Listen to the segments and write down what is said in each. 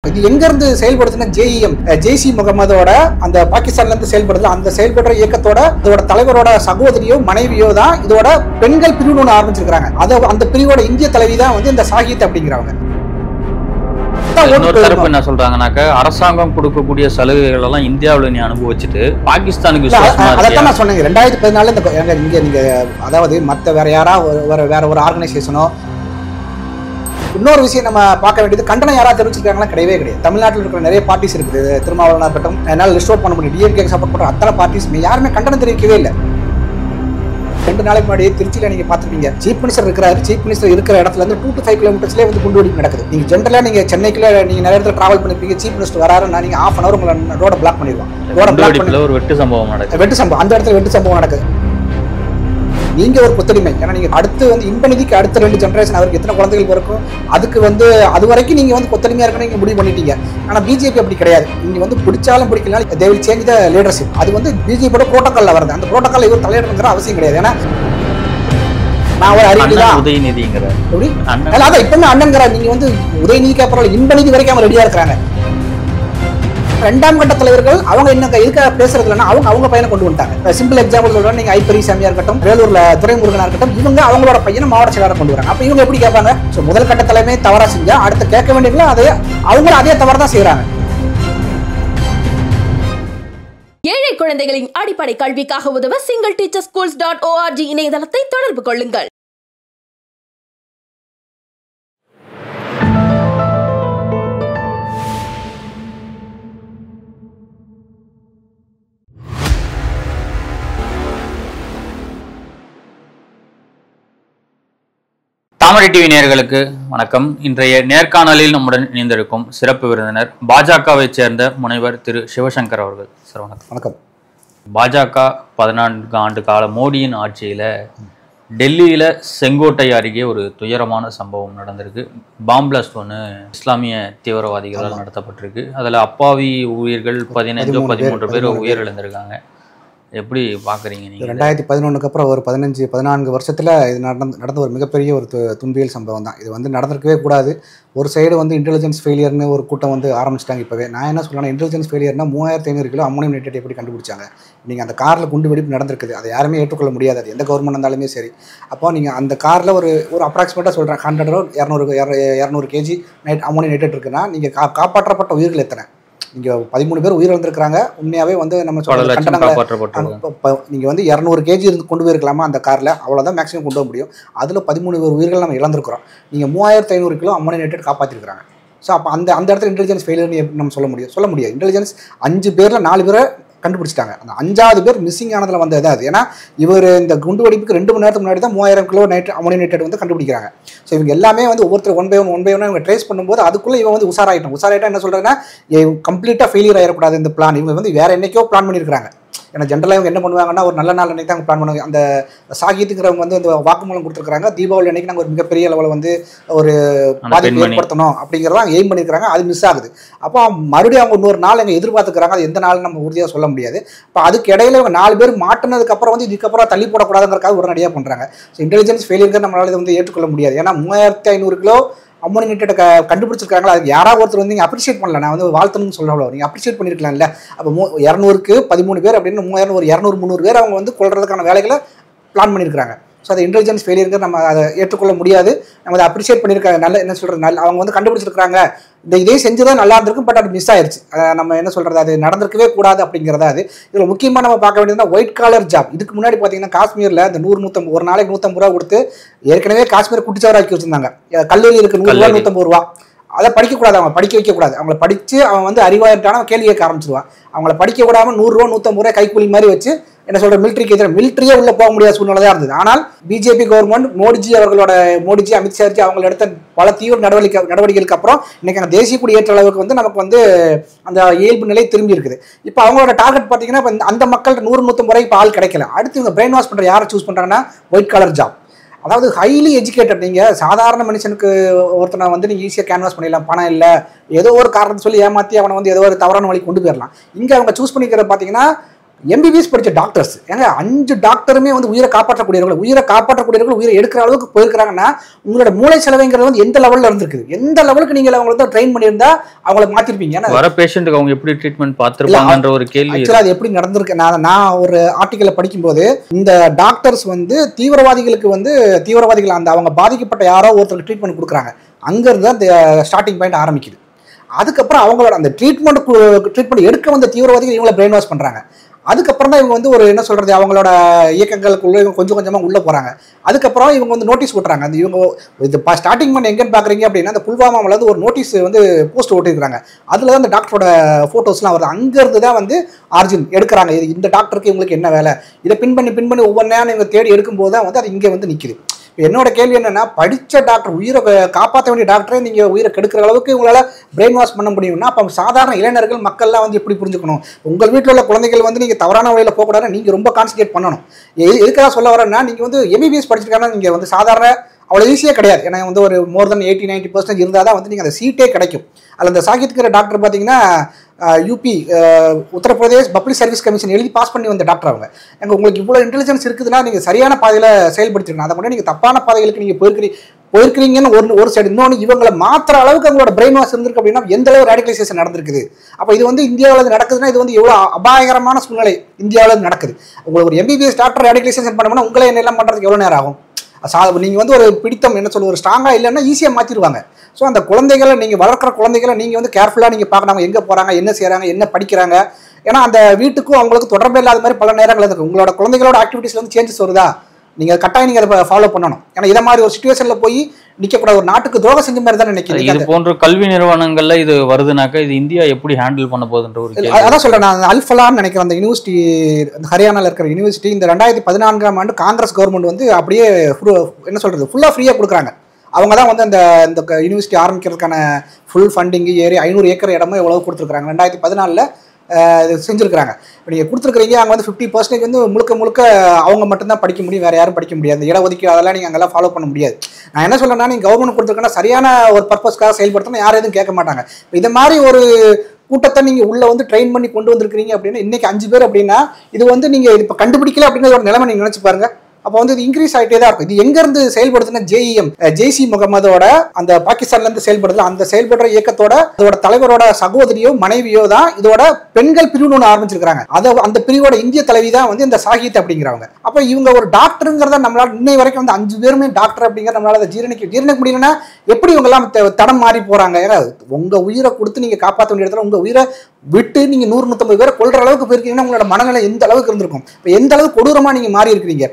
இது எங்க இருந்து செயல்படுதுன்னா ஜேஇஎம் ஜெய்சி முகமதோட அந்த பாகிஸ்தான்ல இருந்து செயல்படுது. அந்த செயல்படுற இயக்கத்தோட இதோட தலைவரோட சகோதரியோ மனைவியோ தான் இதோட பெண்கள் பிரிவு ஒன்று ஆரம்பிச்சிருக்காங்க. அந்த பிரிவோட இந்திய தலைவி தான் வந்து இந்த சாகித் அப்படிங்கிறவங்க. இன்னொரு தரப்பு என்ன சொல்றாங்கன்னாக்க அரசாங்கம் கொடுக்கக்கூடிய சலுகைகள் எல்லாம் இந்தியாவில் நீ அனுபவிச்சுட்டு பாகிஸ்தானுக்கு அதான் நான் சொன்னேன். 2014 இங்க நீங்க அதாவது மத்த வேற யாரா வேற ஒரு ஆர்கனைசேஷனோ இன்னொரு விஷயம் நம்ம பார்க்க வேண்டியது கண்டனம் யாராவது தெரிவிச்சிருக்காங்களா? கிடையவே கிடையாது. தமிழ்நாட்டில் இருக்கிற நிறைய பார்ட்டிஸ் இருக்குது. திருமாவளவனா இருக்கட்டும், என்னால் லிஸ்ட் அவுட் பண்ண முடியும். டிஎம்கே சப்போர்ட் பண்ற அத்தனை பார்ட்டிஸ் யாருமே கண்டனம் தெரிவிக்கவே இல்லை. 2 நாளைக்கு முன்னாடி திருச்சியில நீங்க பாத்துருப்பீங்க, சீஃப் மினிஸ்டர் இருக்கிறாரு. சீஃப் மினிஸ்டர் இருக்கிற இடத்துல இருந்து 2 to 5 கிலோமீட்டர்ஸ்லேயே வந்து குண்டுவெடிப்பு நடக்குது. நீங்க ஜென்ரலா நீங்க சென்னைக்குள்ள நீங்க நிறைய இடத்துல டிராவல் பண்ணிருப்பீங்க. சீஃப் மினிஸ்டர் வராருன்னா நீங்க 1/2 hour உங்களை ரோட பிளாக் பண்ணிடுவாங்க. ரோட பிளாக் பண்ணி ஒரு வெட்டு சம்பவம் அந்த இடத்துல வெட்டு சம்பவம் நடக்குது. நீங்க ஒரு கொத்தடிமை. ஏன்னா நீங்க அடுத்து வந்து இன்பநிதிக்கு அடுத்த 2 ஜெனரேஷன் அவருக்கு எத்தனை குழந்தைகள் இருக்கும், அதுக்கு வந்து அது வரைக்கும் நீங்க வந்து கொத்தடிமையா இருக்கணும் நீங்க முடிவு பண்ணிட்டீங்க. ஆனா பிஜேபி அப்படி கிடையாது. நீங்க வந்து பிடிச்சாலும் பிடிக்கலாம், they will change the leadership. அது வந்து பிஜேபியோட புரோட்டோகால்ல வருது. அந்த புரோட்டோகால் இவர் தலையிடணுங்கிற அவசியம் கிடையாது. ஏன்னா நான் ஒரு அறிவிதான் உதயநிதிங்கிற அதான் இப்பவுமே அண்ணன்கிற நீங்க வந்து உதயநிதிக்கு அப்புறம் இன்பநிதி வரைக்கும் அவங்க ரெடியா இருக்கிறாங்க. 2ஆம் கட்ட தலைவர்கள் அவங்க என்ன இருக்க பேசுறது இல்லைன்னா அவங்க பையனை கொண்டு வந்துட்டாங்க. சிம்பிள் எக்ஸாம்பிள் சொல்றேன், நீங்க ஐப்பரி சாமியா இருக்கட்டும், வேலூர்ல துரைமுருகனா இருக்கட்டும், இவங்க அவங்களோட பையனை மாவட்ட செயலாளர் கொண்டு வராங்க. அப்ப இவங்க எப்படி கேட்பாங்க? முதல் கட்ட தலைமை தவறா செஞ்சா அடுத்த கேட்க வேண்டியதுல அவங்களும் அதே தவறு தான் செய்யறாங்க. ஏழை குழந்தைகளின் அடிப்படை கல்விக்காக உதவ singleteacherschools.org இணையதளத்தை தொடர்பு கொள்ளுங்கள். தாமரை டிவி நேயர்களுக்கு வணக்கம். இன்றைய நேர்காணலில் நம்முடன் இணைந்திருக்கும் சிறப்பு விருந்தினர் பாஜகவை சேர்ந்த முனைவர் திரு சிவசங்கர் அவர்கள். சார் வணக்கம். வணக்கம். பாஜக 14 ஆண்டு கால மோடியின் ஆட்சியில் டெல்லியில் செங்கோட்டை அருகே ஒரு துயரமான சம்பவம் நடந்திருக்கு. பாம் பிளாஸ்ட் ஒன்று இஸ்லாமிய தீவிரவாதிகளால் நடத்தப்பட்டிருக்கு. அதில் அப்பாவி உயிர்கள் 15-13 பேர் உயிரிழந்திருக்காங்க. எப்படி பார்க்குறீங்க நீங்கள்? 2011க்கு அப்புறம் ஒரு 14 வருஷத்தில் இது நடந்த ஒரு மிகப்பெரிய ஒரு துன்பியல் சம்பவம் தான். இது வந்து நடந்திருக்கவே கூடாது. ஒரு சைடு வந்து இன்டெலிஜென்ஸ் ஃபெயிலியர்னு ஒரு கூட்டம் வந்து ஆரம்பிச்சிட்டாங்க. இப்போவே நான் என்ன சொல்கிறேன்னா, இன்டெலிஜென்ஸ் ஃபெயிலியர்னா 3500 கிலோ அம்மோனியம் நைட்ரேட் எப்படி கண்டுபிடிச்சாங்க? நீங்கள் அந்த காரில் குண்டு வெடிப்பு நடந்திருக்குது, அதை யாருமே ஏற்றுக்கொள்ள முடியாது. அது எந்த கவர்மெண்ட் இருந்தாலுமே சரி. அப்போ நீங்கள் அந்த காரில் ஒரு அப்ராக்சிமேட்டாக சொல்கிறேன் 100 or 200 kg அம்மோனியம் நைட்ரேட் இருக்குன்னா நீங்கள் காப்பாற்றப்பட்ட உயிர்கள் எத்தனை? நீங்க 13 பேர் உயிரிழந்திருக்கிறாங்க. உண்மையாவே வந்து நம்ம நீங்க வந்து 200 kg கொண்டு போயிருக்கலாமா அந்த கார்ல? அவ்வளவுதான் மேக்ஸிமம் கொண்டு போக முடியும். அதுல 13 பேர் உயிர்கள் நம்ம இழந்திருக்கிறோம். நீங்க 3500 கிலோ அம்மோனியம் நைட்ரேட் காப்பாற்றிருக்காங்க. ஸோ அப்போ அந்த இடத்துல இன்டெலிஜென்ஸ் ஃபெயிலியர்னு நம்ம சொல்ல முடியாது. இன்டெலிஜென்ஸ் 5 பேர்ல 4 பேரை கண்டுபிடிச்சிட்டாங்க. அந்த 5ஆவது பேர் மிஸ்ஸிங் ஆனதில் வந்தது அது. ஏன்னா இவர் இந்த குண்டு வெடிப்புக்கு 2 மணி நேரத்துக்கு முன்னாடி தான் 3000 கிலோ அம்மோனியம் நைட்ரேட் வந்து கண்டுபிடிக்கிறாங்க. ஸோ இவங்க எல்லாமே வந்து ஒவ்வொருத்தர் ஒன் பை ஒன் இவங்க ட்ரேஸ் பண்ணும்போது அதுக்குள்ளே இவன் வந்து உஷாராயிட்டா என்ன சொல்கிறேன்னா, கம்ப்ளீட்டாக ஃபெயிலியர் ஆகிடக்கூடாது இந்த பிளான். இவங்க வந்து வேற என்னைக்கோ பிளான் பண்ணியிருக்காங்க. ஏன்னா ஜென்ரலாக இவங்க என்ன பண்ணுவாங்கன்னா, ஒரு நல்ல நாள் அன்றைக்கி தான் பிளான் பண்ணுவாங்க. அந்த சாகித்துங்கிறவங்க வந்து அந்த வாக்குமூலம் கொடுத்துருக்காங்க, தீபாவளி அன்றைக்கி நாங்கள் ஒரு மிகப்பெரிய லெவலில் வந்து ஒரு பாதிப்பு ஏற்படுத்தணும் அப்படிங்கிறதா எய்ம் பண்ணியிருக்காங்க. அது மிஸ் ஆகுது. அப்போ மறுபடியும் அவங்க இன்னொரு நாள் எங்கள் எதிர்பார்த்துக்கிறாங்க. அது எந்த நாள் நம்ம உறுதியாக சொல்ல முடியாது. இப்போ அதுக்கு இடையில இவங்க 4 பேர் மாட்டினதுக்கப்புறம் வந்து இதுக்கப்புறம் தள்ளி போடக்கூடாதுங்கிறக்காக உடனடியாக பண்ணுறாங்க. ஸோ இன்டெலிஜென்ஸ் ஃபெயிலியர் நம்மளால இதை வந்து ஏற்றுக்கொள்ள முடியாது. ஏன்னா 3500 கிலோ அம்மோனியம் நைட்ரேட் கண்டுபிடிச்சிருக்காங்களா, அதுக்கு யாராவது ஒருத்தர் வந்து நீங்கள் அப்ரிஷியேட் பண்ணல. நான் வந்து வாழ்த்தணும்னு சொல்லல, நீங்கள் அப்ரிஷியேட் பண்ணியிருக்கலாம்ல. அப்போ 200க்கு 13 பேர் அப்படின்னு 3000 ஒரு 200-300 பேர் அவங்க வந்து கொள்றதுக்கான வேலைகளை பிளான் பண்ணியிருக்காங்க. ஸோ அது இன்டெலிஜென்ஸ் ஃபெயிலியருக்கு நம்ம அதை ஏற்றுக்கொள்ள முடியாது. நம்ம அதை அப்ரிஷியேட் பண்ணியிருக்காங்க. நல்ல என்ன சொல்கிறது, நல்ல அவங்க வந்து கண்டுபிடிச்சிருக்காங்க. இதே செஞ்சுதான் நல்லா இருந்திருக்கும், பட் அது மிஸ் ஆயிடுச்சு. நம்ம என்ன சொல்கிறது, அது நடந்திருக்கவே கூடாது அப்படிங்கிறதா. அது இதில் முக்கியமாக நம்ம பார்க்க வேண்டியதுனா ஒயிட் காலர் ஜாப். இதுக்கு முன்னாடி பார்த்தீங்கன்னா காஷ்மீரில் இந்த 100-150 ஒரு நாளைக்கு 150 ரூபா கொடுத்து ஏற்கனவே காஷ்மீர் குட்டிச்சவராக்கி வச்சிருந்தாங்க. கல்லூரி இருக்கு 100 ரூபா 150 ரூபா. அதை படிக்கக்கூடாது, அவங்க படிக்க வைக்கக்கூடாது. அவங்கள படித்து அவன் வந்து அறிவாயிட்டான கேள்வி கேட்க ஆரம்பிச்சிருவான். அவங்கள படிக்க விடாமல் 100 ரூபா 150 ரூபாய் கைக்கூலி மாதிரி வச்சு என்ன சொல்ற மிலிட்ரியே உள்ள போக முடியாத சூழ்நிலை தான் இருந்தது. ஆனால் பிஜேபி கவர்மெண்ட் மோடிஜி அமித்ஷாஜி அவங்க எடுத்த பல தீவிர நடவடிக்கைகளுக்கு அப்புறம் இன்னைக்கு அந்த தேசிய கொடி ஏற்ற அளவுக்கு வந்து நமக்கு வந்து அந்த இயல்பு நிலை திரும்பி இருக்குது. இப்போ அவங்களோட டார்கெட் பார்த்தீங்கன்னா அந்த மக்கள் 100-150 ரூபாய்க்கு இப்போ ஆள் கிடைக்கல. அடுத்து இவங்க பிரெயின் வாஷ் பண்ற யாரை சூஸ் பண்றாங்கன்னா ஒயிட் காலர் ஜாப். அதாவது ஹைலி எஜுகேட்டட். நீங்கள் சாதாரண மனுஷனுக்கு ஒருத்தனை வந்து நீங்கள் ஈஸியாக கேன்வாஸ் பண்ணிடலாம். பணம் இல்லை, ஏதோ ஒரு காரணத்தை சொல்லி ஏமாற்றி அவனை வந்து ஏதோ ஒரு தவறான வழி கொண்டு போயிடலாம். இங்கே அவங்க சூஸ் பண்ணிக்கிறது பார்த்தீங்கன்னா எம்பிபிஎஸ் படித்த டாக்டர்ஸ் ஏங்க 5 டாக்டருமே வந்து உயிரை காப்பாற்றக்கூடியவர்கள் உயிரை எடுக்கிற அளவுக்கு போயிருக்கிறாங்கன்னா உங்களோட மூளை செலவைங்கிறது வந்து எந்த லெவலில் இருந்திருக்குது, எந்த லெவலுக்கு நீங்கள் அவங்களை தான் ட்ரெயின் பண்ணியிருந்தா அவங்கள மாற்றிருப்பீங்க. வர பேஷண்ட்டுக்கு அவங்க எப்படி ட்ரீட்மெண்ட் பார்த்துருப்பாங்கன்ற ஒரு கேள்வி. ஆக்சுவலாக அது எப்படி நடந்திருக்கு, நான் ஒரு ஆர்டிக்கலை படிக்கும்போது இந்த டாக்டர்ஸ் வந்து தீவிரவாதிகள் அந்த அவங்க பாதிக்கப்பட்ட யாரோ ஒருத்தருக்கு ட்ரீட்மெண்ட் கொடுக்குறாங்க, அங்கேருந்து அந்த ஸ்டார்டிங் பாயிண்ட் ஆரம்பிக்குது. அதுக்கப்புறம் அவங்களோட அந்த ட்ரீட்மெண்ட் எடுக்க வந்த தீவிரவாதிகள் இவங்களை பிரெயின் வாஷ் பண்ணுறாங்க. அதுக்கப்புறம் தான் இவங்க வந்து ஒரு என்ன சொல்கிறது அவங்களோட இயக்கங்களுக்குள்ளே இவங்க கொஞ்சம் கொஞ்சமாக உள்ளே போகிறாங்க. அதுக்கப்புறம் இவங்க வந்து நோட்டீஸ் விட்றாங்க. அந்த இவங்க இது ஸ்டார்டிங் பண்ண எங்கன்னு பார்க்குறீங்க அப்படின்னா அந்த புல்வாமாவில் வந்து ஒரு நோட்டீஸ் வந்து போஸ்ட் ஓட்டிருக்காங்க. அதில் தான் அந்த டாக்டரோட ஃபோட்டோஸ்லாம் வருது. அங்கேருந்து தான் வந்து ஆர்ஜின் எடுக்கிறாங்க. இது இந்த டாக்டருக்கு இவங்களுக்கு என்ன வேலை, இதை பின் பண்ணி ஒவ்வொரு நேரம் இவங்க தேடி எடுக்கும்போது தான் வந்து அது இங்கே வந்து நிற்கிது. என்னோட கேள்வி என்னன்னா, படித்த டாக்டர் உயிரை காப்பாற்ற வேண்டிய டாக்டரே நீங்கள் உயிரை கெடுக்கிற அளவுக்கு உங்களால் பிரெயின் வாஷ் பண்ண முடியும்னா அப்போ சாதாரண இளைஞர்கள் மக்கள்லாம் வந்து எப்படி புரிஞ்சுக்கணும்? உங்கள் வீட்டில் உள்ள குழந்தைகள் வந்து நீங்கள் தவறான வழியில் போகக்கூடாது, நீங்கள் ரொம்ப கான்சன்ட்ரேட் பண்ணணும். எதுக்காக சொல்ல வரேன்னா, நீங்கள் வந்து எம்பிபிஎஸ் படிச்சிருக்காங்கன்னா நீங்கள் வந்து சாதாரண அவ்வளோ ஈஸியாக கிடையாது. ஏன்னா வந்து ஒரு மோர் தென் 80-90% இருந்தால் தான் வந்து நீங்கள் அந்த சீட்டே கிடைக்கும். அதில் அந்த சாகித்கிற டாக்டர் பார்த்தீங்கன்னா UP Uttar Pradesh public service commission எழுதி பாஸ் பண்ணி வந்த டாக்டர் அவங்க. உங்களுக்கு இவ்வளோ இன்டெலிஜென்ஸ் இருக்குதுன்னா நீங்கள் சரியான பாதையில் செயல்படுத்திருக்கணும். அதை கூட நீங்கள் தப்பான பாதைகளுக்கு நீங்கள் போயிருக்கிறீங்கன்னு ஒரு சைடு. இன்னொன்று இவங்களை மாத்திர அளவுக்கு அவங்களோட பிரெயின் வாஷ் இருந்திருக்கு அப்படின்னா எந்த அளவு ரேடிகலைசேஷன் நடந்திருக்குது. அப்போ இது வந்து இந்தியாவில் நடக்குதுன்னா இது வந்து எவ்வளோ அபாயகரமான சூழ்நிலை இந்தியாவில் நடக்குது. உங்களுக்கு ஒரு எம்பிபிஎஸ் டாக்டர் ரேடிகலைசேஷன் பண்ணோம்னா உங்களை என்னெல்லாம் பண்ணுறதுக்கு எவ்வளோ நேரம் ஆகும்? நீங்கள் வந்து ஒரு பிடித்தம் என்ன சொல்ல ஒரு ஸ்ட்ராங்காக இல்லைன்னா ஈஸியாக மாற்றிடுவாங்க. ஸோ அந்த குழந்தைகளை நீங்கள் வளர்க்குற குழந்தைகளை நீங்கள் வந்து கேர்ஃபுல்லாக நீங்கள் பார்க்கணும், எங்கே போகிறாங்க, என்ன செய்கிறாங்க, என்ன படிக்கிறாங்க. ஏன்னா அந்த வீட்டுக்கும் அவங்களுக்கு தொடர்பு இல்லாத மாதிரி பல நேரங்கள் இருக்குது. உங்களோட குழந்தைகளோட ஆக்டிவிட்டீஸில் வந்து சேஞ்சஸ் வருதா, நீங்கள் கட்டாயம் நீங்கள் அதை ஃபாலோ பண்ணணும். ஏன்னா இதை மாதிரி ஒரு சுச்சுவேஷனில் போய் நிற்கக்கூடாது. ஒரு நாட்டுக்கு துரோகம் செஞ்ச மாதிரி தான் நினைக்கிறேன். இது போன்ற கல்வி நிறுவனங்கள்ல இது வருதுனாக்கா இது இந்தியா எப்படி ஹேண்டில் பண்ண போகுதுன்ற ஒரு அதான் சொல்கிறேன். நான் அல்ஃபலான்னு நினைக்கிறேன். அந்த யூனிவர்சிட்டி ஹரியானாவில் இருக்கிற யூனிவர்சிட்டி இந்த 2014ஆம் ஆண்டு காங்கிரஸ் கவர்மெண்ட் வந்து அப்படியே என்ன சொல்கிறது ஃபுல்லாக ஃப்ரீயாக கொடுக்குறாங்க. அவங்க தான் வந்து இந்த யூனிவர்சிட்டி ஆரம்பிக்கிறதுக்கான ஃபுல் ஃபண்டிங்கு 500 ஏக்கர் இடமும் எவ்வளோ கொடுத்துருக்குறாங்க. 2014 இது செஞ்சுருக்கிறாங்க. இப்போ நீங்கள் கொடுத்துருக்குறீங்க அங்கே வந்து 50% வந்து முழுக்க அவங்க மட்டும்தான் படிக்க முடியும், வேறு யாரும் படிக்க முடியாது. இந்த இடஒதுக்கீடு அதெல்லாம் நீங்கள் அங்கெல்லாம் ஃபாலோ பண்ண முடியாது. நான் என்ன சொல்கிறேன்னா, நீங்கள் கவர்மெண்ட் கொடுத்துருக்கேன்னா சரியான ஒரு பர்பஸ்க்காக செயல்படுத்தணும், யாரும் எதுவும் கேட்க மாட்டாங்க. இது மாதிரி ஒரு கூட்டத்தை நீங்கள் உள்ளே வந்து ட்ரெயின் பண்ணி கொண்டு வந்திருக்கிறீங்க அப்படின்னா இன்றைக்கி 5 பேர் அப்படின்னா இது வந்து நீங்கள் இப்போ கண்டுபிடிக்கல அப்படிங்கிற ஒரு நிலைமை நீங்கள் நினச்சி பாருங்கள். அப்போ வந்து இது இன்க்ரீஸ் ஆகிட்டே தான் இருக்கும். இது எங்கேருந்து செயல்படுத்துனா ஜெய்சி முகமதோட அந்த பாகிஸ்தான்லேருந்து செயல்படுது. அந்த செயல்படுற இயக்கத்தோட அதோட தலைவரோட சகோதரியோ மனைவியோ தான் இதோட பெண்கள் பிரிவுன்னு ஒன்று ஆரம்பிச்சிருக்காங்க. அந்த பிரிவோட இந்திய தலைவி தான் வந்து இந்த சாகித் அப்படிங்கிறவங்க. அப்போ இவங்க ஒரு டாக்டருங்கிறத நம்மளால இன்னை வரைக்கும் வந்து 5 பேருமே டாக்டர் அப்படிங்கிற நம்மளால அதை ஜீரணிக்க முடியலன்னா எப்படி இவங்கெல்லாம் தடம் மாறி போகிறாங்க? ஏன்னா உங்கள் உயிரை கொடுத்து நீங்கள் காப்பாற்ற வேண்டிய இடத்துல உங்கள் உயிரை விட்டு நீங்கள் 100-150 பேரை கொள்கிற அளவுக்கு போயிருக்கீங்கன்னா உங்களோட மனநிலை எந்த அளவுக்கு இருந்திருக்கும்? இப்போ எந்த அளவுக்கு கொடூரமாக நீங்கள் மாறி இருக்கிறீங்க?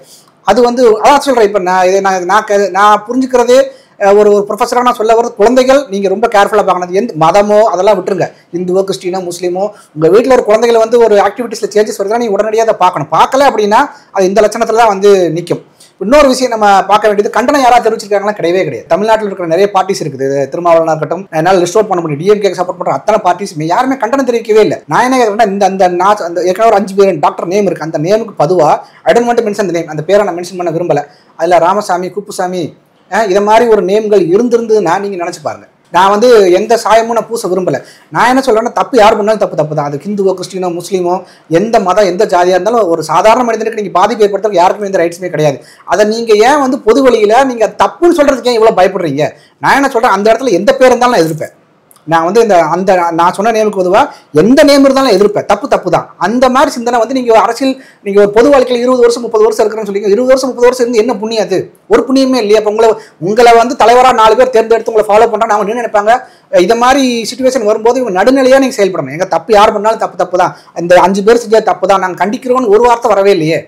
அது வந்து அதான் சொல்கிறேன். இப்போ நான் புரிஞ்சுக்கிறது ஒரு ப்ரொஃபஸராக நான் சொல்ல வர்றது குழந்தைகள் நீங்கள் ரொம்ப கேர்ஃபுல்லாக பார்க்கணும். எந்த மதமோ அதெல்லாம் விட்டுருங்க, இந்துவோ கிறிஸ்டினோ முஸ்லீமோ உங்கள் வீட்டில் ஒரு குழந்தைகளை வந்து ஒரு ஆக்டிவிட்டீஸில் சேஞ்சஸ் வருதுன்னா நீங்கள் உடனடியாக அதை பார்க்கணும். பார்க்கல அப்படின்னா அது இந்த லட்சணத்தில் தான் வந்து நிற்கும். இன்னொரு விஷயம் நம்ம பார்க்க வேண்டியது, கண்டனம் யாராவது தெரிவிச்சிருக்காங்களா? கிடையவே கிடையாது. தமிழ்நாட்டில் இருக்கிற நிறைய பார்ட்டிஸ் இருக்குது. திருமாவளவனா இருக்கட்டும், என்னால் லிஸ்ட் பண்ண முடியும், டிஎம்கே சப்போர்ட் பண்ணுற அத்தனை பார்ட்டிஸ் யாருமே கண்டனம் தெரிவிக்கவே இல்லை. நான் என்ன கேட்குறேன்னா, அந்த ஏற்கனவே ஒரு 5 பேர் டாக்டர் நேம் இருக்குது. அந்த நேமுக்கு பதுவாக I don't want to mention the name, அந்த பேரை நான் மென்ஷன் பண்ண விரும்பலை. அதில் ராமசாமி, குப்புசாமி இதை மாதிரி ஒரு நேம்கள் இருந்திருந்ததுன்னா நீங்கள் நினச்சி பாருங்கள். நான் வந்து எந்த சாயமும் நான் பூச விரும்பலை. நான் என்ன சொல்கிறேன்னா, தப்பு யார் பண்ணாலும் தப்பு தான். அது ஹிந்துவோ கிறிஸ்டினோ முஸ்லீமோ எந்த மதம் எந்த ஜாதியாக இருந்தாலும் ஒரு சாதாரண மனிதனுக்கு நீங்கள் பாதிப்பு ஏற்படுத்துறதுக்கு யாருக்குமே எந்த ரைட்ஸுமே கிடையாது. அதை நீங்கள் ஏன் வந்து பொது வழியில் நீங்கள் தப்புன்னு சொல்கிறதுக்கு ஏன் இவ்வளோ பயப்படுறீங்க? நான் என்ன சொல்கிறேன், அந்த இடத்துல எந்த பேர் இருந்தாலும் நான் எதிர்ப்பேன். நான் வந்து நான் சொன்ன நேமுக்கு பொதுவாக எந்த நேம் இருந்தாலும் எதிர்ப்பேன். தப்பு தான். அந்த மாதிரி சிந்தனை வந்து நீங்கள் அரசியல் நீங்கள் ஒரு பொது வாழ்க்கையில் 20 வருஷம் 30 வருஷம் இருக்கிறேன்னு சொல்லி 20 வருஷம் 30 வருஷம் இருந்து என்ன புண்ணியம்? அது ஒரு புண்ணியமே இல்லையா? அப்போ உங்களை வந்து தலைவராக 4 பேர் தேர்ந்தெடுத்து உங்களை ஃபாலோ பண்ணுறாங்க. அவங்க என்ன நினைப்பாங்க? இதை மாதிரி சுச்சுவேஷன் வரும்போது இவங்க நடுநிலையாக நீங்கள் செயல்படணும். எங்கள் தப்பு யார் பண்ணாலும் தப்பு தான், இந்த 5 பேர் செஞ்ச தப்பு தான், நாங்கள் கண்டிக்கிறோன்னு ஒரு வார்த்தை வரவே இல்லையே.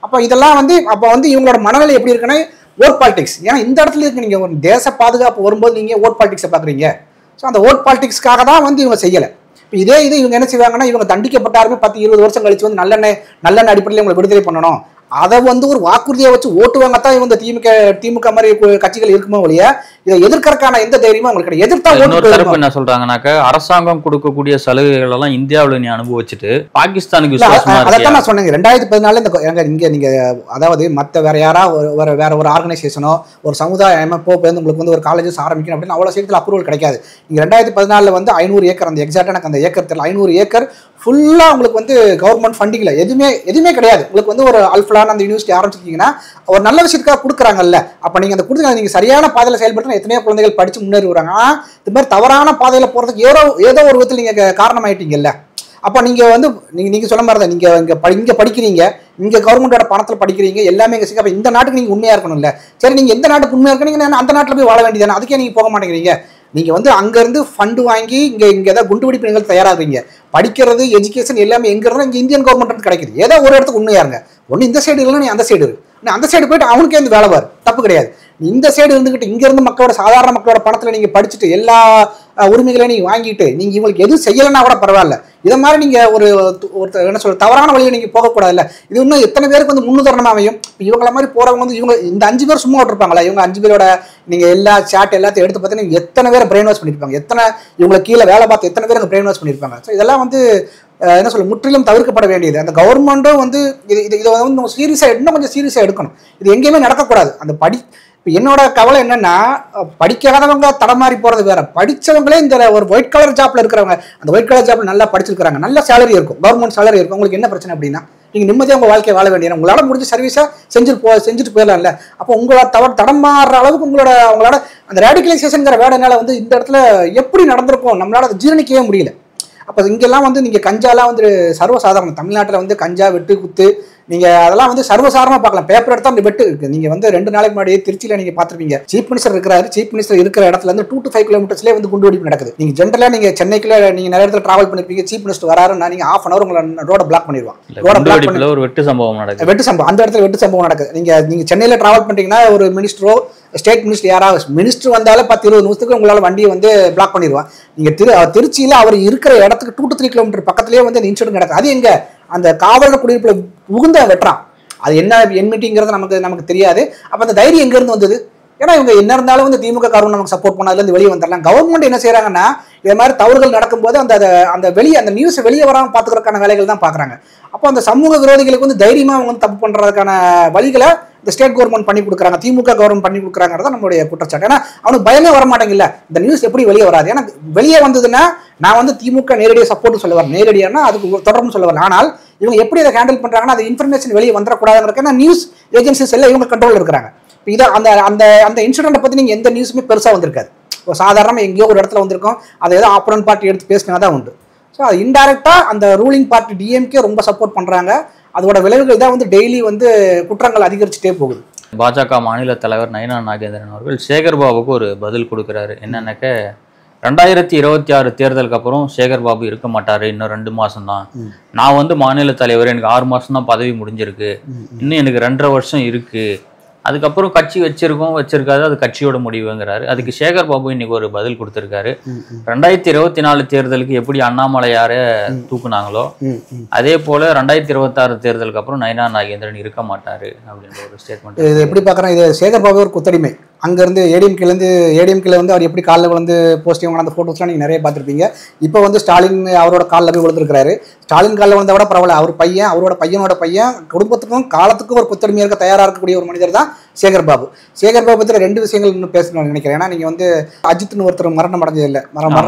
அப்போ இதெல்லாம் வந்து இவங்களோட மனநிலை எப்படி இருக்குன்னா ஓட் பாலிடிக்ஸ். ஏன்னா இந்த இடத்துல இருக்கு, நீங்கள் ஒரு தேச பாதுகாப்பு வரும்போது நீங்கள் ஓட் பாலிடிக்ஸை பார்க்குறீங்க. ஸோ அந்த ஓட் பாலிடிக்ஸ்க்காக தான் வந்து இவங்க செய்யலை. இப்போ இது இவங்க என்ன செய்வாங்கன்னா, இவங்க தண்டிக்கப்பட்டாருமே 10-20 வருஷம் கழிச்சு வந்து நல்லெண்ணெய் அடிப்படையில் இவங்களை விடுதலை பண்ணணும், அதை வந்து ஒரு வாக்குறுதியை வச்சு ஓட்டுவாங்கத்தான் இவங்க திமுக மாதிரி கட்சிகள் இருக்குமோ ஒழிய இதை எதிர்க்கறதுக்கான எந்த தைரியமும் அவங்களுக்கு கிடையாது. எதிர்த்தா ஓட்டு என்ன சொல்றாங்கன்னாக்க, அரசாங்கம் கொடுக்கக்கூடிய சலுகைகள் எல்லாம் இந்தியாவில் நீ அனுபவிச்சுட்டு பாகிஸ்தானுக்கு அதான் நான் சொன்னேன். 2014 இங்க நீங்க அதாவது மற்ற வேற ஒரு ஆர்கனைசேஷனோ ஒரு சமுதாய அமைப்போ வந்து உங்களுக்கு வந்து ஒரு காலேஜஸ் ஆரம்பிக்கணும் அப்படின்னு அவ்வளோ சீக்கிரத்தில் அப்ரூவல் கிடைக்காது. நீங்க 2014 வந்து 500 ஏக்கர், அந்த எக்ஸாக்டா எனக்கு அந்த ஏக்கர் தெரியல, 500 ஏக்கர் ஃபுல்லாக உங்களுக்கு வந்து கவர்மெண்ட் ஃபண்டிங்கில் எதுவுமே கிடையாது. உங்களுக்கு வந்து ஒரு அல்ஃபலான அந்த யூனிவர்சிட்டி ஆரம்பிச்சிருக்கீங்கன்னா ஒரு நல்ல விஷயத்துக்காக கொடுக்குறாங்கல்ல, அப்போ நீங்கள் அந்த கொடுத்து நீங்கள் சரியான பாதையில் செயல்படுத்தினா எத்தனையோ குழந்தைகள் படித்து முன்னேறி வராங்க. ஆனால் இது மாதிரி தவறான பாதையில் போகிறதுக்கு ஏதோ ஒரு விதத்தில் நீங்கள் காரணமாயிட்டீங்கல்ல. அப்போ நீங்கள் வந்து நீங்கள் சொல்ல மாதிரி தான், நீங்கள் இங்கே படிக்கிறீங்க, இங்கே கவர்மெண்டோட பணத்தில் படிக்கிறீங்க, எல்லாமே இங்கே அப்போ இந்த நாட்டுக்கு நீங்கள் உண்மையாக இருக்கணும்ல. சரி, நீங்கள் எந்த நாட்டுக்கு உண்மையாக இருக்கீங்க, அந்த நாட்டில் போய் வாழ வேண்டியதானே, அதுக்கே நீங்கள் போக மாட்டேங்கிறீங்க. நீங்கள் வந்து அங்கேருந்து ஃபண்டு வாங்கி இங்கே ஏதாவது குண்டுபிடிப்பு நீங்கள் தயாராகிறீங்க. படிக்கிறது, எஜுகேஷன் எல்லாமே எங்கே இருந்தால் இங்கே இந்தியன் கவர்மெண்ட் கிடைக்குது. ஏதோ ஒரு இடத்துக்கு உண்மையாக இருங்க. ஒன்று இந்த சைடு இல்லைன்னா நீ அந்த சைடு இருக்கு. நீ அந்த சைடு போயிட்டு அவனுக்கே வந்து வேலை பாரு, தப்பு கிடையாது. இந்த சைடு இருந்துக்கிட்டு இங்கேருந்து மக்களோட சாதாரண மக்களோட பணத்தில் நீங்கள் படிச்சுட்டு எல்லா உரிமைகளையும் நீங்கள் வாங்கிட்டு நீங்கள் இவங்களுக்கு எதுவும் செய்யலைன்னா கூட பரவாயில்ல. இதை மாதிரி நீங்கள் ஒரு என்ன சொல்ற தவறான வழியில் நீங்கள் போகக்கூடாதுல்ல. இது இன்னும் எத்தனை பேருக்கு வந்து முன்னுதாரணமாக அமையும். இவங்கள மாதிரி போகிறவங்க வந்து இவங்க இந்த 5 பேர் சும்மா விட்டுருப்பாங்களா? இவங்க 5 பேரோட நீங்கள் எல்லா சாட் எல்லாத்தையும் எடுத்து பார்த்தீங்கன்னா எத்தனை பேரை பிரெயின் வாஷ் பண்ணியிருப்பாங்க, எத்தனை இவங்களை கீழே வேலை பார்த்து எத்தனை பேருக்கு பிரெயின் வாஷ் பண்ணியிருப்பாங்க. ஸோ இதெல்லாம் வந்து என்ன சொல்ல முற்றிலும் தவிர்க்கப்பட வேண்டியது. அந்த கவர்மெண்ட்டும் வந்து இதை வந்து சீரியஸாக இன்னும் கொஞ்சம் சீரியஸாக எடுக்கணும். இது எங்கேயுமே நடக்கக்கூடாது. அந்த இப்போ என்னோட கவலை என்னன்னா, படிக்காதவங்க தடமாறி போகிறது வேற, படித்தவங்களே இந்த ஒரு ஒயிட் கலர் ஜாப்ல இருக்கிறவங்க, அந்த ஒயிட் கலர் ஜாப்ல நல்லா படிச்சிருக்காங்க, நல்ல சேலரி இருக்கும், கவர்மெண்ட் சேலரி இருக்கும். உங்களுக்கு என்ன பிரச்சனை அப்படின்னா, நீங்கள் நிம்மதியாக உங்கள் வாழ்க்கையை வாழ வேண்டிய உங்களால் முடிஞ்ச சர்வீஸாக செஞ்சுட்டு போயிடலாம்ல. அப்போ உங்களோட தடமாறுற அளவுக்கு அவங்களோட அந்த ரேடிகலைசேஷன்ங்கிற வேடனால வந்து இந்த இடத்துல எப்படி நடந்திருக்கும் நம்மளால அதை ஜீரணிக்கவே முடியல. அப்போ இங்கெல்லாம் வந்து நீங்கள் கஞ்சாலாம் வந்து சர்வசாதாரணம். தமிழ்நாட்டில் வந்து கஞ்சா வெட்டு குத்து நீங்கள் அதெல்லாம் வந்து சர்வசாதாரணமாக பார்க்கலாம். பேப்பர் எடுத்தால் அந்த வெட்டு இருக்குது. நீங்கள் வந்து 2 நாளைக்கு முன்னாடி திருச்சியில் நீங்கள் பார்த்துருப்பீங்க, சீஃப் மினிஸ்டர் இருக்கிறாரு. சீஃப் மினிஸ்டர் இருக்கிற இடத்துல வந்து 2 to 5 கிலோமீட்டர்ஸ்லேயே வந்து குண்டுவெடிப்பு நடக்குது. நீங்கள் ஜென்ரலாக நீங்கள் சென்னைக்குள்ள நீங்கள் நிறைய இடத்துல ட்ராவல் பண்ணிருப்பீங்க, சீஃப் மினிஸ்டர் வராருன்னா நீங்கள் 1/2 hour உங்களை ரோட பிளாக் பண்ணிடுவான். ஒரு வெட்டு சம்பவம் நடக்குது. வெட்டு சம்பவம் அந்த இடத்துல வெட்டு சம்பவம் நடக்குது. நீங்கள் சென்னையில் ட்ராவல் பண்ணிட்டீங்கன்னா ஒரு மினிஸ்டரோ ஸ்டேட் மினிஸ்டர் யாராவது மினிஸ்டர் வந்தாலும் 10-20 நிமிஷத்துக்கு உங்களால் வண்டியை வந்து பிளாக் பண்ணிடுவான். நீங்கள் திருச்சியில் அவர் இருக்கிற இடத்துக்கு 2 to 3 கிலோமீட்டர் பக்கத்துலேயே வந்து இந்த இன்சிடென்ட் நடக்குது. அது எங்கே அந்த காவலர் குடியிருப்பில் புகுந்த வெட்டுறான். அது என்ன என்மிட்டிங்கிறது நமக்கு தெரியாது. அப்போ அந்த தைரியம் எங்கேருந்து வந்தது? ஏன்னா இவங்க என்ன இருந்தாலும் வந்து திமுக காரங்க நமக்கு சப்போர்ட் பண்ணாதுலேருந்து வெளியே வந்துடலாம். கவர்மெண்ட் என்ன செய்யறாங்கன்னா, இது மாதிரி தவறுகள் நடக்கும்போது அந்த நியூஸ் வெளியே வராமல் பார்த்துக்கிறதுக்கான வேலைகள் தான் பார்க்குறாங்க. அப்போ அந்த சமூக விரோதிகளுக்கு வந்து தைரியமாக அவங்க வந்து தப்பு பண்ணுறதுக்கான வழிகளை இந்த ஸ்டேட் கவர்மெண்ட் பண்ணி கொடுக்குறாங்க, திமுக கவர்மெண்ட் பண்ணி கொடுக்குறாங்கிறத நம்மளுடைய குற்றச்சாட்டு. ஏன்னா அவனுக்கு பயமே வர மாட்டேங்கல்ல, இந்த நியூஸ் எப்படி வெளியே வராது. ஏன்னா வெளியே வந்ததுன்னா நான் வந்து திமுக நேரடியாக சப்போர்ட் சொல்ல வரேன், நேரடியானா அதுக்கு தொடர்பு சொல்ல வரேன். ஆனால் இவங்க எப்படி அதை ஹேண்டில் பண்ணுறாங்கன்னா, அது இன்ஃபர்மேஷன் வெளியே வந்துடக்கூடாதுங்கிறதுக்கு ஏன்னா நியூஸ் ஏஜென்சிஸ் எல்லாம் இவங்க கண்ட்ரோலில் இருக்கிறாங்க. இப்போ இதை அந்த இன்சிடென்ட்டை பற்றி நீங்கள் எந்த நியூஸுமே பெருசாக வந்திருக்காது. இப்போ சாதாரணமாக எங்கேயோ ஒரு இடத்துல வந்திருக்கோம், அதை ஏதோ ஆப்போனன்ட் பார்ட்டி எடுத்து பேசினா தான் உண்டு. ஸோ அது இன்டைரக்டாக அந்த ரூலிங் பார்ட்டி டிஎம்கே ரொம்ப சப்போர்ட் பண்ணுறாங்க. அதோட விளைவுகள் தான் வந்து டெய்லி வந்து குற்றங்கள் அதிகரிச்சுட்டே போகுது. பாஜக மாநில தலைவர் நயினா நாகேந்திரன் அவர்கள் சேகர்பாபுக்கு ஒரு பதில் கொடுக்குறாரு. என்னன்னாக்க 2026 தேர்தலுக்கு அப்புறம் சேகர்பாபு இருக்க மாட்டாரு, இன்னும் 2 மாசம் தான். நான் வந்து மாநில தலைவர், எனக்கு 6 மாசம் தான் பதவி முடிஞ்சிருக்கு, இன்னும் எனக்கு 2.5 வருஷம் இருக்கு, அதுக்கப்புறம் கட்சி வச்சிருக்காது, அது கட்சியோட முடிவுங்கிறாரு. அதுக்கு சேகர்பாபு இன்னைக்கு ஒரு பதில் கொடுத்திருக்காரு. 2024 தேர்தலுக்கு எப்படி அண்ணாமலையார தூக்குனாங்களோ அதே போல 2026 தேர்தலுக்கு அப்புறம் நயினா நாகேந்திரன் இருக்க மாட்டாரு அப்படின்ற ஒரு ஸ்டேட்மெண்ட். இது எப்படி பார்க்குறேன், இது சேகர்பாபு ஒரு குத்தடிமை. அங்கேருந்து ஏடிஎம்கேல வந்து அவர் எப்படி காலில் விழுந்து போஸ்டிங் அந்த ஃபோட்டோஸ்லாம் நீங்கள் நிறைய பார்த்துருப்பீங்க. இப்போ வந்து ஸ்டாலின் அவரோட காலில் போய் விழுந்துருக்காரு. ஸ்டாலின் காலில் விழுந்த விட பரவாயில்ல, அவரோட பையனோட பையன் குடும்பத்துக்கும் காலத்துக்கும் ஒரு குத்தடிமையாக இருக்க தயாராக இருக்கக்கூடிய ஒரு மனிதர் தான் சேகர்பாபு. சேகர்பாபு பற்றி 2 விஷயங்கள் இன்னும் பேசணும்னு நினைக்கிறேன். ஏன்னா நீங்கள் வந்து அஜித்னு ஒருத்தர் மரணம் அடைஞ்சது இல்லை,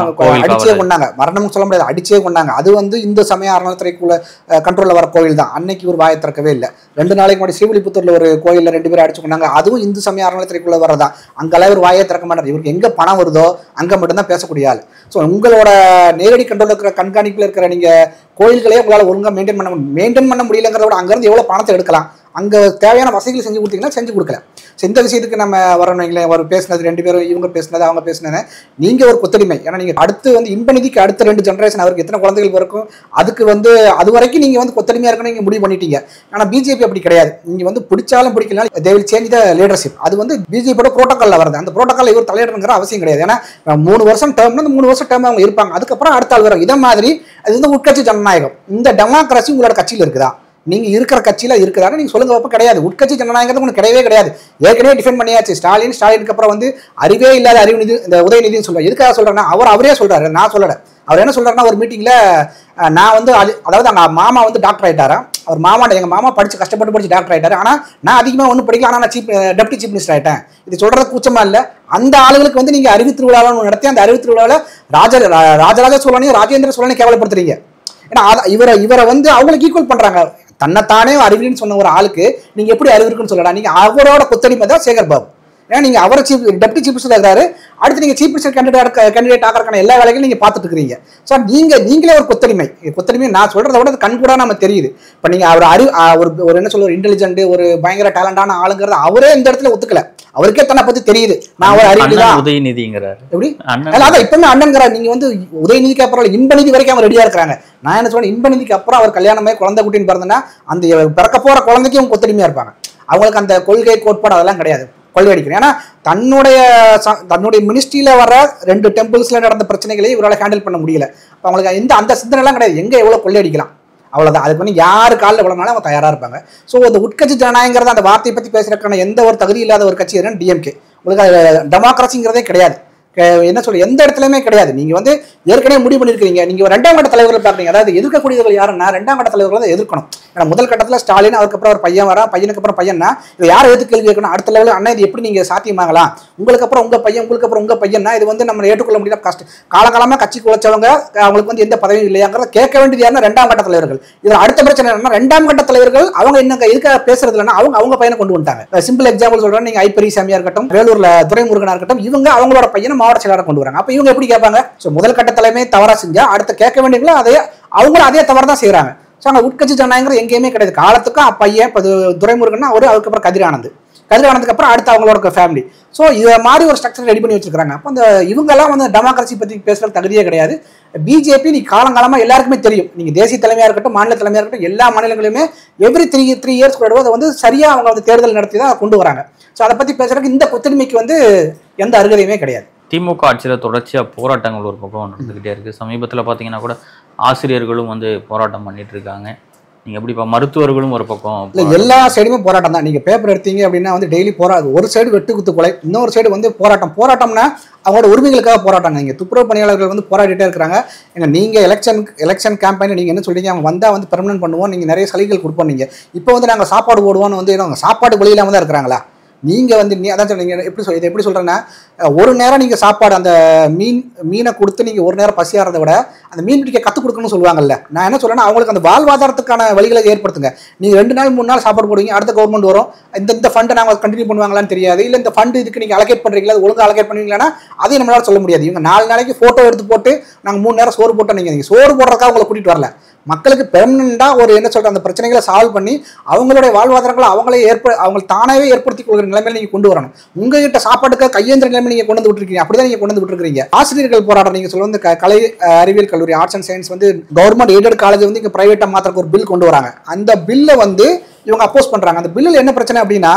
அடிச்சே கொண்டாங்க, மரணம் சொல்ல முடியாது, அடிச்சே கொண்டாங்க. அது வந்து இந்து சமய அறநிலையத்துறைக்குள்ள கண்ட்ரோலில் வர கோவில் தான். அன்னைக்கு ஒரு வாயை திறக்கவே இல்லை. 2 நாளைக்கு முன்னாடி ஸ்ரீவில்லிபுத்தூரில் ஒரு கோயிலில் 2 பேர் அடிச்சு கொண்டாங்க, அதுவும் இந்து சமய அறநிலையத்துறைக்குள்ள வரதான். அங்கெல்லாம் இவர் வாயை திறக்க மாட்டார். இவருக்கு எங்க பணம் வருதோ அங்க மட்டும்தான் பேசக்கூடிய ஆள். ஸோ உங்களோட நேரடி கண்ட்ரோல் இருக்கிற கண்காணிப்பில் இருக்கிற நீங்க கோயில்களே உங்களால் ஒழுங்காக மெயின்டைன் பண்ண முடியலங்கிறத விட அங்கேருந்து எவ்வளோ பணத்தை எடுக்கலாம், அங்கே தேவையான வசதிகள் செஞ்சு கொடுத்தீங்கன்னா செஞ்சு கொடுக்கல. ஸோ இந்த விஷயத்துக்கு நம்ம வரணுங்களேன், அவர் பேசினது 2 பேரும் இவங்க பேசினது அவங்க பேசினது நீங்கள் ஒரு கொத்தடிமை. ஏன்னா நீங்கள் அடுத்து வந்து இன்பநிதிக்கு அடுத்த 2 ஜென்ரேஷன் அவருக்கு எத்தனை குழந்தைகள் இருக்கும், அதுக்கு வந்து அது வரைக்கும் நீங்கள் வந்து கொத்தடிமையாக இருக்கணும் நீங்கள் முடிவு பண்ணிட்டீங்க. ஆனால் பிஜேபி அப்படி கிடையாது. நீங்கள் வந்து பிடிச்சாலும் பிடிக்கலாம், they will change the leadership. அது வந்து பிஜேபியோட ப்ரோட்டோக்காலில் வருது. அந்த ப்ரோட்டோக்கால் இவர் தலையிடணுங்கிற அவசியம் கிடையாது. ஏன்னா 3 வருஷம் டேர்ம்னா அந்த 3 வருஷம் டேர்ம் அவங்க இருப்பாங்க, அதுக்கப்புறம் அடுத்த ஆள் வரும். இதை மாதிரி அது வந்து உட்கட்சி ஜனநாயகம். இந்த டெமோக்ரஸி உங்களோட கட்சியில் இருக்குதா, நீங்க இருக்கிற கட்சியில இருக்குதான்னு நீங்க சொல்லுங்க. அப்ப கிடையாது, உட்கட்சி ஜனநாயகம் உங்களுக்கு கிடையவே கிடையாது. ஏற்கனவே டிஃபெண்ட் பண்ணியாச்சு. ஸ்டாலினுக்கு அப்புறம் வந்து அறிவே இல்லாத அறிவுநிதி, இந்த உதயநிதினு சொல்றாரு. எதுக்காக சொல்றேன்னா அவரே சொல்றாரு, நான் சொல்லல. அவர் என்ன சொல்றாருன்னா, ஒரு மீட்டிங்ல நான் வந்து அதாவது அங்க மாமா வந்து டாக்டர் ஆயிட்டாரா, அவர் எங்க மாமா கஷ்டப்பட்டு படிச்சு டாக்டர் ஆயிட்டாரு, ஆனா நான் அதிகமா ஒன்றும் படிக்கல, ஆனா நான் டெப்டி சீஃப் மினிஸ்டர் ஆயிட்டேன். இது சொல்றது கூச்சமா இல்ல? அந்த ஆளுகளுக்கு வந்து நீங்க அறிவு திருவிழாவில் நடத்தி அந்த அறிவு திருவிழாவில் ராஜராஜ சோழனையும் ராஜேந்திர சோழனையும் கேவலப்படுத்துறீங்க. ஏன்னா இவரை வந்து அவங்களுக்கு ஈக்குவல் பண்றாங்க. தன்னைத்தானே அறிவியல்னு சொன்ன ஒரு ஆளுக்கு நீங்க எப்படி அறிவு இருக்குன்னு சொல்லலாம்? நீங்க அவரோட கொத்தடிமை தான் சேகர் பாபு. ஏன்னா நீங்க அவரை டெப்டி சீஃப் மினிஸ்டர் இருக்கிறாரு, அடுத்து நீங்க சீஃப் மினிஸ்டர் கேண்டிடேட் ஆகிறதுக்கான எல்லா வேலைகளும் நீங்க பார்த்துட்டு இருக்கிறீங்க. ஸோ நீங்களே ஒரு கொத்தடிமை நான் சொல்றதை விட கண் கூட நம்ம தெரியுது. இப்போ நீங்க அவர் ஒரு என்ன சொல்ல ஒரு இன்டெலிஜென்ட் ஒரு பயங்கர டேலண்டான ஆளுங்கிறது அவரே இந்த இடத்துல ஒத்துக்கல. அவருக்கே தன்னை பத்தி தெரியுது, நான் ஒரு அறிவு தான். உதயநிதிங்கிறார் எப்படி? அதான் இப்பவுமே அண்ணன்கிறார். நீங்க வந்து உதயநிதிக்கு அப்புறம் இன்பநிதி வரைக்கும் அவங்க ரெடியா இருக்கிறாங்க. நான் என்ன சொல்றேன், இன்பநிதிக்கு அப்புறம் அவர் கல்யாணமே குழந்தை குட்டின்னு பிறந்தனா அந்த பிறக்க போற குழந்தைக்கு அவங்க கொத்தடிமையா இருப்பாங்க. அவங்களுக்கு அந்த கொள்கை கோட்பாடு அதெல்லாம் கிடையாது. கொள்ளையடிக்கணும். ஏன்னா தன்னுடைய மினிஸ்ட்ரியில வர 2 டெம்பிள்ஸ்ல நடந்த பிரச்சனைகளையும் இவரால் ஹேண்டில் பண்ண முடியல. அவங்களுக்கு அந்த சிந்தனை எல்லாம் கிடையாது. எங்க எவ்வளவு கொள்ளையடிக்கலாம் அவ்வளவுதான். அதுக்கு வந்து யாரு காலில் விழனாலும் அவங்க தயாரா இருப்பாங்க. ஸோ அந்த உட்கட்சி ஜனநாயகங்கிறத அந்த வார்த்தையை பத்தி பேசுறதுக்கான எந்த ஒரு தகுதி இல்லாத ஒரு கட்சி எதுன்னு டிஎம்கே. உங்களுக்கு அது டெமோக்ரஸிங்கிறதே கிடையாது. என்ன சொல்ல எந்த இடத்துலயுமே கிடையாது. நீங்க வந்து ஏற்கனவே முடிவு பண்ணிருக்கீங்க. நீங்க 2ஆம் கட்ட தலைவர்கள் பாக்குறீங்க. அதாவது எதிர்க்கக்கூடியவர்கள் யாருன்னா 2ஆம் கட்ட தலைவர்கள் தான் எதிர்க்கணும். ஏன்னா முதல் கட்டத்துல ஸ்டாலின், அதுக்கப்புறம் ஒரு பையன் வரா, பையனுக்கு அப்புறம் பையனா இதை யாரை எதிர்த்து கேள்வி கேட்கணும்? அடுத்த லெவலில் அண்ணா இது எப்படி நீங்க சாத்தியமாகலாம்? உங்களுக்கு அப்புறம் உங்க பையன், உங்களுக்கு அப்புறம் உங்க பையனா இது வந்து நம்ம ஏற்றுக்கொள்ள முடியல. கஷ்டம். காலகாலமா கட்சிக்கு உழைச்சவங்க அவங்களுக்கு வந்து எந்த பதவியும் இல்லையாங்கிறத கேட்க வேண்டியது யாருன்னா 2ஆம் கட்ட தலைவர்கள். இதுல அடுத்த பிரச்சனை என்னன்னா 2ஆம் கட்ட தலைவர்கள் அவங்க என்ன எதுக்காக பேசுறது இல்லைன்னா அவங்க பையனை கொண்டு வந்துட்டாங்க. சிம்பிள் எக்ஸாம்பிள் சொல்றேன். நீங்க ஐப்பரி சாமியா இருக்கட்டும், வேலூர்ல துரைமுருகனா இருக்கட்டும், இவங்க அவங்களோட பையனை மாவட்ட செயலாளர் கொண்டு வராங்க. அப்ப இவங்க எப்படி கேட்பாங்க? முதல் கட்ட தலைமை தவறா செஞ்சா அடுத்த கேட்க வேண்டியவங்களும் அவங்களும் அதே தவறு தான் செய்யறாங்க. ஸோ அங்கே உட்கட்சி ஜனநாயகம் எங்கேயுமே கிடையாது. காலத்துக்கும் பையன் இப்போ துரைமுருகன் அதுக்கப்புறம் கதிரானந்துக்கு அப்புறம் அடுத்து அவங்களோட ஃபேமிலி. ஸோ இதை மாதிரி ஒரு ஸ்ட்ரக்சர் ரெடி பண்ணி வச்சிருக்காங்க. அப்போ அந்த இவங்கெல்லாம் வந்து டெமோக்ரஸி பற்றி பேசுறது தகுதியே கிடையாது. பிஜேபி நீ காலங்காலமாக எல்லாருக்குமே தெரியும். நீங்கள் தேசிய தலைமையாக இருக்கட்டும், மாநில தலைமையாக இருக்கட்டும், எல்லா மாநிலங்களுமே எவ்ரி 3 இயர்ஸ் கூட அதை வந்து சரியாக அவங்க வந்து தேர்தல் நடத்தி தான் கொண்டு வராங்க. ஸோ அதை பற்றி பேசுறதுக்கு இந்த கொத்தடிமைக்கு வந்து எந்த அருகதையுமே கிடையாது. திமுக ஆட்சியில் தொடர்ச்சியாக போராட்டங்கள் ஒரு பக்கம் நடந்துக்கிட்டே இருக்குது. சமீபத்தில் பார்த்தீங்கன்னா கூட ஆசிரியர்களும் வந்து போராட்டம் பண்ணிட்டு இருக்காங்க. நீங்கள் எப்படி இப்போ மருத்துவர்களும் ஒரு பக்கம் இல்லை, எல்லா சைடுமே போராட்டம் தான். நீங்கள் பேப்பர் எடுத்தீங்க அப்படின்னா வந்து டெய்லி போராட்டம். ஒரு சைடு வெட்டு குத்து கொலை, இன்னொரு சைடு வந்து போராட்டம்னா அவங்களோட உரிமைகளுக்காக போராட்டம். நீங்கள் துப்புரவு பணியாளர்கள் வந்து போராடிட்டே இருக்கிறாங்க. நீங்கள் எலெக்ஷன் கேம்பெயின் நீங்கள் என்ன சொல்றீங்க, அவங்க வந்தால் வந்து பெர்மனன்ட் பண்ணுவோம், நீங்கள் நிறைய சலுகைகள் கொடுப்போம். நீங்கள் இப்போ வந்து நாங்கள் சாப்பாடு போடுவோன்னு வந்து சாப்பாடு வழி இல்லாமல் தான் இருக்கிறாங்களா? நீங்கள் வந்து அதான் சொல்றீங்க. இதை எப்படி சொல்கிறேன்னா, ஒரு நேரம் நீங்கள் சாப்பாடு அந்த மீனை கொடுத்து நீங்கள் ஒரு நேரம் பசியாகிறத விட அந்த மீன் பிடிக்க கற்றுக் கொடுக்கணும்னு சொல்லுவாங்கல்ல. நான் என்ன சொல்கிறேன்னா, அவங்களுக்கு அந்த வாழ்வாதாரத்துக்கான வழிகளை ஏற்படுத்துங்க. நீங்கள் 2 நாள் 3 நாள் சாப்பாடு போடுவீங்க, அடுத்த கவர்மெண்ட் வரும், இந்த ஃபண்டை நாங்கள் கண்டினியூ பண்ணுவாங்களான்னு தெரியாது. இல்லை இந்த ஃபண்டு இதுக்கு நீங்கள் அலோகேட் பண்ணுறீங்களா, அது ஒழுங்காக அலோகேட் பண்ணுவீங்களான்னா அதையும் நம்மளால சொல்ல முடியாது. இவங்க 4 நாளைக்கு ஃபோட்டோ எடுத்து போட்டு நாங்கள் 3 நேரம் சோறு போட்டோம். நீங்கள் சோறு போடுறதுக்காக உங்களை கூட்டிகிட்டு வரல. மக்களுக்கு பெர்மனண்டாக ஒரு என்ன சொல்கிற அந்த பிரச்சனைகளை சால்வ் பண்ணி அவங்களுடைய வாழ்வாதாரங்களை அவங்க தானாகவே ஏற்படுத்திக் கொள்கிற நிலைமையில நீங்கள் கொண்டு வரணும். உங்ககிட்ட சாப்பாட்டுக்கு கையேந்திர நிலைமை நீங்கள் கொண்டு வந்து விட்டுருக்கீங்க. அப்படிதான் நீங்கள் கொண்டு வந்து விட்டுருக்கீங்க. ஆசிரியர்கள் போராட்டம் நீங்கள் சொல்ல வந்து கலை அறிவியல் கல்லூரி ஆர்ட்ஸ் அண்ட் சயின்ஸ் வந்து கவர்மெண்ட் எய்டட் காலேஜ் வந்து இங்கே பிரைவேட்டாக மாத்திரக்கு ஒரு பில் கொண்டு வராங்க. அந்த பில்லை வந்து இவங்க அப்போஸ் பண்ணுறாங்க. அந்த பில்லில் என்ன பிரச்சனை அப்படின்னா,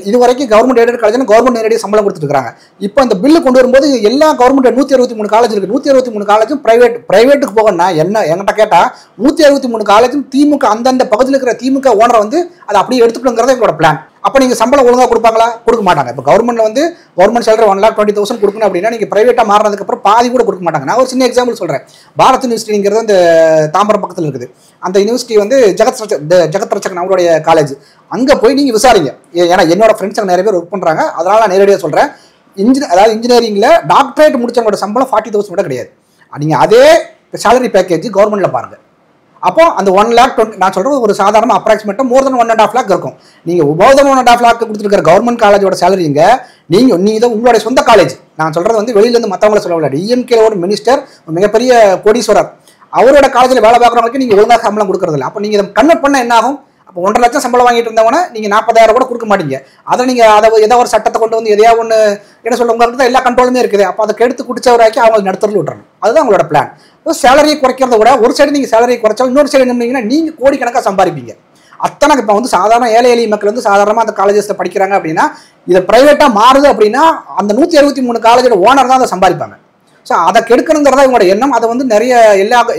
இது வரைக்கும் கவர்மெண்ட் எய்டட் காலேஜ் கவர்மெண்ட் நேரடியாக சம்பளம் கொடுத்துருக்காங்க. இப்போ இந்த பில்லு கொண்டு வரும்போது எல்லா கவர்மெண்ட் 163 காலேஜ் இருக்கு. 163 காலேஜும் பிரைவேட்டுக்கு போகணும்னா என்கிட்ட கேட்டா 163 காலேஜும் திமுக அந்தந்த பகுதியில் இருக்கிற திமுக ஓனரை வந்து அதை அப்படியே எடுத்துக்கணுங்கிறத எங்களோட பிளான். அப்போ நீங்கள் சம்பளம் ஒழுங்காக கொடுப்பாங்களா? கொடுக்க மாட்டாங்க. இப்போ கவர்மெண்ட்ல வந்து கவர்மெண்ட் சேலரி 1,20,000 கொடுக்கணும் அப்படின்னா நீங்கள் பிரைவேட்டாக மாறினதுக்கப்புறம் பாதி கூட கொடுக்க மாட்டாங்க. நான் ஒரு சின்ன எக்ஸாம்பிள் சொல்கிறேன். பாரத் யூனிவர்சிட்டிங்கிறது இந்த தாம்பரம் பக்கத்தில் இருக்குது. அந்த யூனிவர்சிட்டி வந்து ஜெகத் ரட்சகன் அவருடைய காலேஜ். அங்கே போய் நீங்கள் விசாரிங்க. ஏன்னா என்னோட ஃப்ரெண்ட்ஸ் அங்கே நிறைய பேர் ஒர்க் பண்ணுறாங்க. அதனால நான் நேரடியாக சொல்கிறேன். அதாவது இன்ஜினியரிங்கில் டாக்டரேட் முடிச்சவங்களோட சம்பளம் 40,000 கூட கிடையாது. நீங்கள் அதே சேலரி பேக்கேஜ் கவர்மெண்ட்டில் பாருங்கள். அப்போ அந்த 1 lakh நான் சொல்றது ஒரு சாதாரண அப்ராக்சிமேட்டாக more than 1.5 lakh இருக்கும். நீங்கள் more than 1.5 lakh கொடுத்துருக்கிற கவர்மெண்ட் காலேஜோட சேலரிங்க நீங்கள் உங்களுடைய சொந்த காலேஜ். நான் சொல்றது வந்து வெளியிலேருந்து மற்றவங்கள சொல்ல டிஎம்கே ஒரு மினிஸ்டர், மிகப்பெரிய கோடீஸ்வரர், அவரோட காலேஜில் வேலை பார்க்குறவங்களுக்கு நீங்கள் ஒழுங்காக சம்பளம் கொடுக்கறது இல்லை. அப்போ நீங்கள் இதை கன்வெர்ட் பண்ண என்ன ஆகும்? அப்போ 1.5 லட்சம் சம்பளம் வாங்கிட்டு இருந்தவன நீங்கள் 40,000 கூட கொடுக்க மாட்டீங்க. அதை நீங்கள் ஏதோ ஒரு சட்டத்தை கொண்டு வந்து எதையா ஒன்று என்ன சொல்ல உங்களுக்கு தான் எல்லா கண்ட்ரோலுமே இருக்குது. அப்போ அதை கெடுத்து குடிச்சவராக்கி அவங்களுக்கு நடுத்தரில் விட்டுறணும். அதுதான் உங்களோட பிளான். இப்போ சேலரியை குறைக்கிறத விட ஒரு சைடு நீங்கள் சேலரியை குறைச்சாலும் இன்னொரு சைடு என்னீங்கன்னா நீங்கள் கோடிக்கணக்காக சம்பாதிப்பீங்க. அத்தனை இப்போ வந்து சாதாரண ஏழை எளிய மக்கள் வந்து சாதாரணமாக அந்த காலேஜஸில் படிக்கிறாங்க அப்படின்னா இதை ப்ரைவேட்டாக மாறுது அப்படின்னா அந்த 163 காலேஜோட ஓனர் தான் அதை சம்பாதிப்பாங்க. ஸோ அதை கெடுக்கணுங்கிறதா இவங்களோட எண்ணம். அதை வந்து நிறைய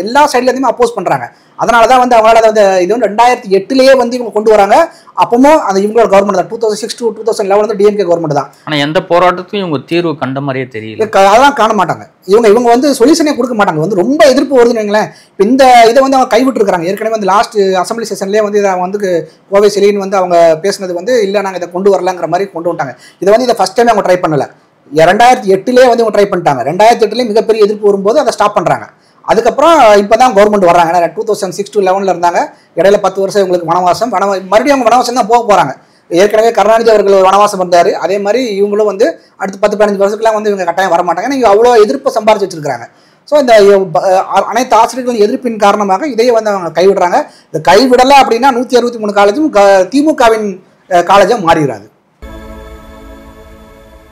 எல்லா சைட்லேருந்துமே அப்போஸ் பண்ணுறாங்க. அதனால தான் வந்து அவங்களால வந்து இது வந்து 2008 வந்து இவங்க கொண்டு வராங்க. அப்பவும் அந்த இவங்களோட கவர்மெண்ட் தான் 2006 to 2011 வந்து டிஎம்கே கவர்மெண்ட் தான். ஆனால் எந்த போராட்டத்துக்கும் இவங்க தீர்வு கண்ட மாதிரியே தெரியல. அதெல்லாம் காண மாட்டாங்க. இவங்க வந்து சொல்யூஷனே கொடுக்க மாட்டாங்க. வந்து ரொம்ப எதிர்ப்பு வருதுன்னு வைங்களேன். இப்போ இந்த இதை வந்து அவங்க கைவிட்டு இருக்காங்க. ஏற்கனவே வந்து லாஸ்ட் அசம்பிளி செஷன்லேயே வந்து இதை வந்து கோவை செலின் வந்து அவங்க பேசினது வந்து இல்லை நாங்கள் இதை கொண்டு வரலாங்கிற மாதிரி கொண்டு வந்துட்டாங்க. இதை ஃபர்ஸ்ட் டைம் அவங்க ட்ரை பண்ணல. 2008 வந்து இவங்க ட்ரை பண்ணிட்டாங்க. 2008 மிகப்பெரிய எதிர்ப்பு வரும்போது அதை ஸ்டாப் பண்ணுறாங்க. அதுக்கப்புறம் இப்போ தான் கவர்மெண்ட் வர்றாங்க. 2006 to 11 இருந்தாங்க. இடையில 10 வருஷம் இவங்களுக்கு வனவாசம். மறுபடியும் அவங்க வனவாசம் தான் போக போகிறாங்க. ஏற்கனவே கருணாநிதி அவர்கள் ஒரு வனவாசம் இருந்தார். அதே மாதிரி இவங்களும் வந்து அடுத்து 10-15 வருஷத்துக்குலாம் வந்து இவங்க கட்டாயம் வர மாட்டாங்க. நீங்கள் அவ்வளோ எதிர்ப்பு சம்பாரிச்சு வச்சிருக்காங்க. ஸோ இந்த அனைத்து ஆசிரியர்களின் எதிர்ப்பின் காரணமாக இதையே வந்து அவங்க கைவிடுறாங்க. இந்த கைவிடலை அப்படின்னா 163 காலேஜும் திமுகவின் காலேஜாக மாறிடாது.